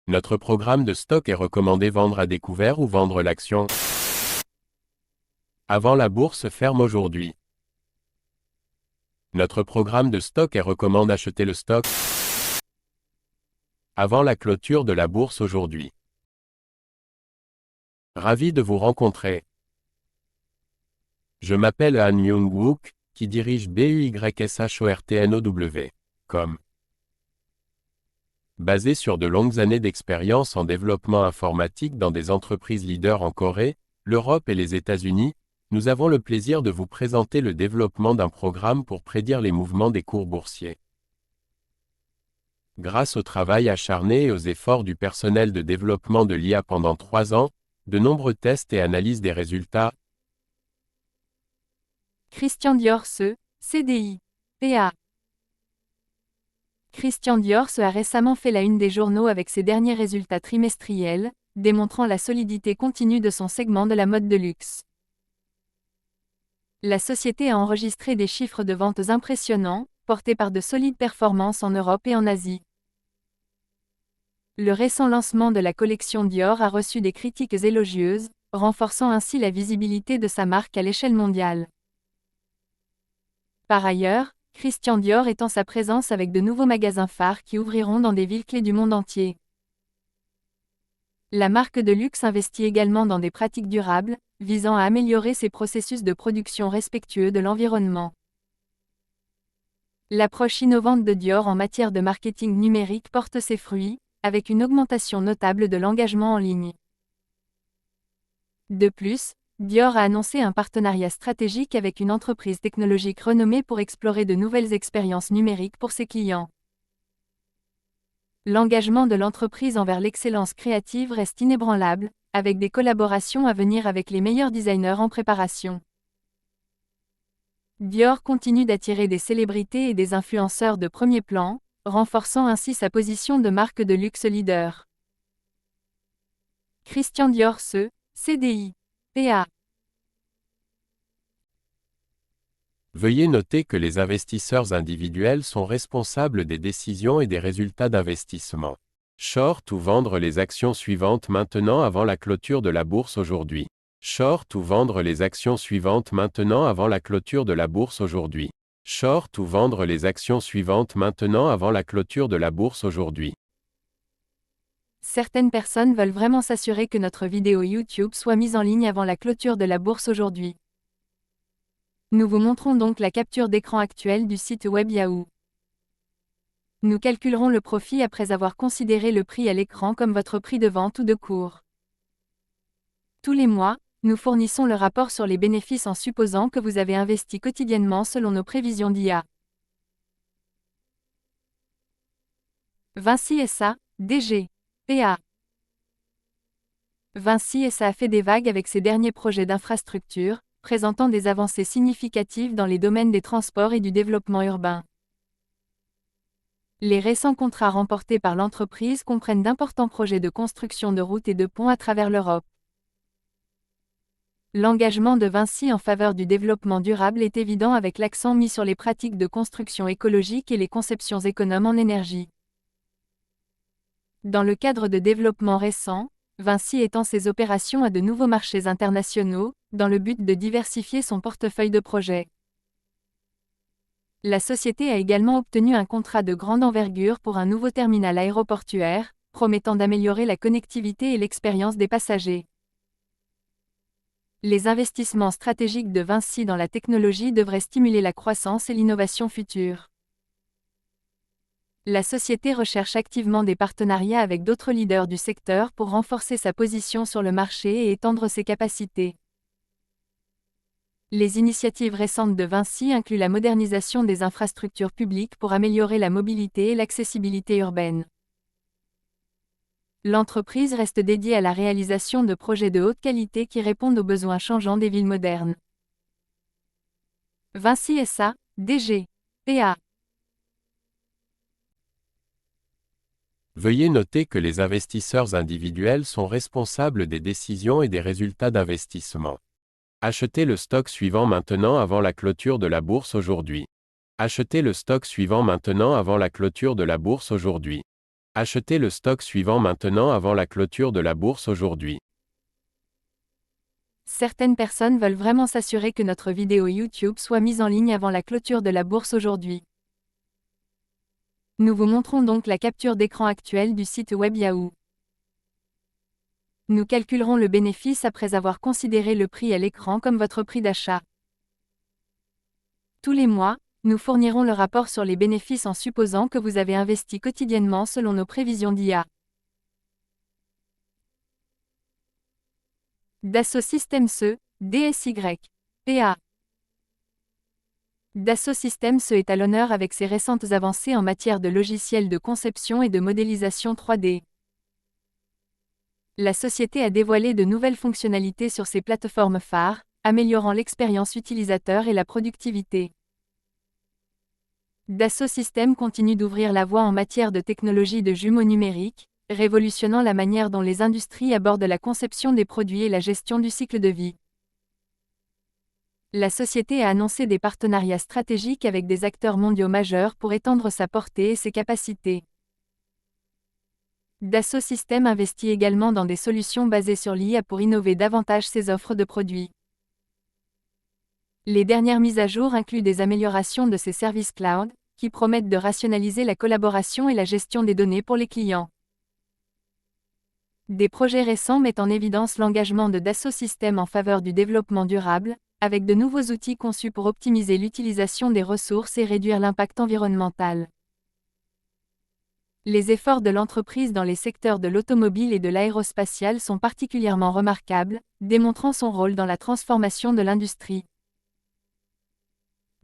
Notre programme de stock est recommandé vendre à découvert ou vendre l'action avant la bourse ferme aujourd'hui. Notre programme de stock est recommande acheter le stock avant la clôture de la bourse aujourd'hui. Ravi de vous rencontrer. Je m'appelle Han Myung-wook, qui dirige BUYSHORTNOW.com. Basé sur de longues années d'expérience en développement informatique dans des entreprises leaders en Corée, l'Europe et les États-Unis, nous avons le plaisir de vous présenter le développement d'un programme pour prédire les mouvements des cours boursiers. Grâce au travail acharné et aux efforts du personnel de développement de l'IA pendant 3 ans, de nombreux tests et analyses des résultats. Christian Dior-Se, CDI, PA. Christian Dior-Se a récemment fait la une des journaux avec ses derniers résultats trimestriels, démontrant la solidité continue de son segment de la mode de luxe. La société a enregistré des chiffres de ventes impressionnants, portés par de solides performances en Europe et en Asie. Le récent lancement de la collection Dior a reçu des critiques élogieuses, renforçant ainsi la visibilité de sa marque à l'échelle mondiale. Par ailleurs, Christian Dior étend sa présence avec de nouveaux magasins phares qui ouvriront dans des villes clés du monde entier. La marque de luxe investit également dans des pratiques durables, visant à améliorer ses processus de production respectueux de l'environnement. L'approche innovante de Dior en matière de marketing numérique porte ses fruits, avec une augmentation notable de l'engagement en ligne. De plus, Dior a annoncé un partenariat stratégique avec une entreprise technologique renommée pour explorer de nouvelles expériences numériques pour ses clients. L'engagement de l'entreprise envers l'excellence créative reste inébranlable, avec des collaborations à venir avec les meilleurs designers en préparation. Dior continue d'attirer des célébrités et des influenceurs de premier plan, renforçant ainsi sa position de marque de luxe leader. Christian Dior-Se, CDI, PA. Veuillez noter que les investisseurs individuels sont responsables des décisions et des résultats d'investissement. Short ou vendre les actions suivantes maintenant avant la clôture de la bourse aujourd'hui. Short ou vendre les actions suivantes maintenant avant la clôture de la bourse aujourd'hui. Short ou vendre les actions suivantes maintenant avant la clôture de la bourse aujourd'hui. Certaines personnes veulent vraiment s'assurer que notre vidéo YouTube soit mise en ligne avant la clôture de la bourse aujourd'hui. Nous vous montrons donc la capture d'écran actuelle du site web Yahoo. Nous calculerons le profit après avoir considéré le prix à l'écran comme votre prix de vente ou de cours. Tous les mois, nous fournissons le rapport sur les bénéfices en supposant que vous avez investi quotidiennement selon nos prévisions d'IA. Vinci SA, DG, PA. Vinci SA a fait des vagues avec ses derniers projets d'infrastructure, présentant des avancées significatives dans les domaines des transports et du développement urbain. Les récents contrats remportés par l'entreprise comprennent d'importants projets de construction de routes et de ponts à travers l'Europe. L'engagement de Vinci en faveur du développement durable est évident avec l'accent mis sur les pratiques de construction écologique et les conceptions économes en énergie. Dans le cadre de développements récents, Vinci étend ses opérations à de nouveaux marchés internationaux, dans le but de diversifier son portefeuille de projets. La société a également obtenu un contrat de grande envergure pour un nouveau terminal aéroportuaire, promettant d'améliorer la connectivité et l'expérience des passagers. Les investissements stratégiques de Vinci dans la technologie devraient stimuler la croissance et l'innovation future. La société recherche activement des partenariats avec d'autres leaders du secteur pour renforcer sa position sur le marché et étendre ses capacités. Les initiatives récentes de Vinci incluent la modernisation des infrastructures publiques pour améliorer la mobilité et l'accessibilité urbaine. L'entreprise reste dédiée à la réalisation de projets de haute qualité qui répondent aux besoins changeants des villes modernes. Vinci SA, DG, PA. Veuillez noter que les investisseurs individuels sont responsables des décisions et des résultats d'investissement. Achetez le stock suivant maintenant avant la clôture de la bourse aujourd'hui. Achetez le stock suivant maintenant avant la clôture de la bourse aujourd'hui. Achetez le stock suivant maintenant avant la clôture de la bourse aujourd'hui. Certaines personnes veulent vraiment s'assurer que notre vidéo YouTube soit mise en ligne avant la clôture de la bourse aujourd'hui. Nous vous montrons donc la capture d'écran actuelle du site web Yahoo. Nous calculerons le bénéfice après avoir considéré le prix à l'écran comme votre prix d'achat. Tous les mois, nous fournirons le rapport sur les bénéfices en supposant que vous avez investi quotidiennement selon nos prévisions d'IA. Dassault Systèmes E, DSY. PA. Dassault Systèmes E est à l'honneur avec ses récentes avancées en matière de logiciels de conception et de modélisation 3D. La société a dévoilé de nouvelles fonctionnalités sur ses plateformes phares, améliorant l'expérience utilisateur et la productivité. Dassault Systèmes continue d'ouvrir la voie en matière de technologie de jumeaux numériques, révolutionnant la manière dont les industries abordent la conception des produits et la gestion du cycle de vie. La société a annoncé des partenariats stratégiques avec des acteurs mondiaux majeurs pour étendre sa portée et ses capacités. Dassault Systèmes investit également dans des solutions basées sur l'IA pour innover davantage ses offres de produits. Les dernières mises à jour incluent des améliorations de ses services cloud, qui promettent de rationaliser la collaboration et la gestion des données pour les clients. Des projets récents mettent en évidence l'engagement de Dassault Systèmes en faveur du développement durable, avec de nouveaux outils conçus pour optimiser l'utilisation des ressources et réduire l'impact environnemental. Les efforts de l'entreprise dans les secteurs de l'automobile et de l'aérospatial sont particulièrement remarquables, démontrant son rôle dans la transformation de l'industrie.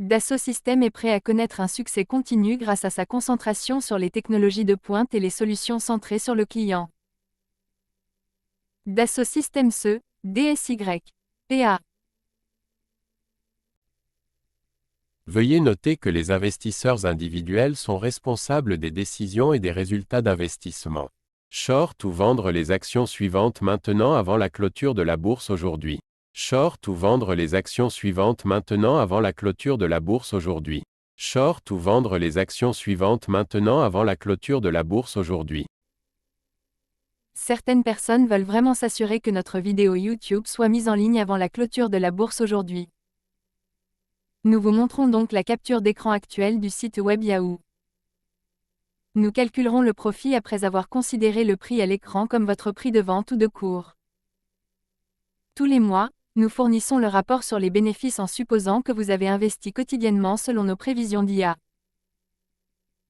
Dassault Systèmes est prêt à connaître un succès continu grâce à sa concentration sur les technologies de pointe et les solutions centrées sur le client. Dassault Systèmes E, DSY. PA. Veuillez noter que les investisseurs individuels sont responsables des décisions et des résultats d'investissement. Short ou vendre les actions suivantes maintenant avant la clôture de la bourse aujourd'hui. Short ou vendre les actions suivantes maintenant avant la clôture de la bourse aujourd'hui. Short ou vendre les actions suivantes maintenant avant la clôture de la bourse aujourd'hui. Certaines personnes veulent vraiment s'assurer que notre vidéo YouTube soit mise en ligne avant la clôture de la bourse aujourd'hui. Nous vous montrons donc la capture d'écran actuelle du site web Yahoo. Nous calculerons le profit après avoir considéré le prix à l'écran comme votre prix de vente ou de cours. Tous les mois, nous fournissons le rapport sur les bénéfices en supposant que vous avez investi quotidiennement selon nos prévisions d'IA.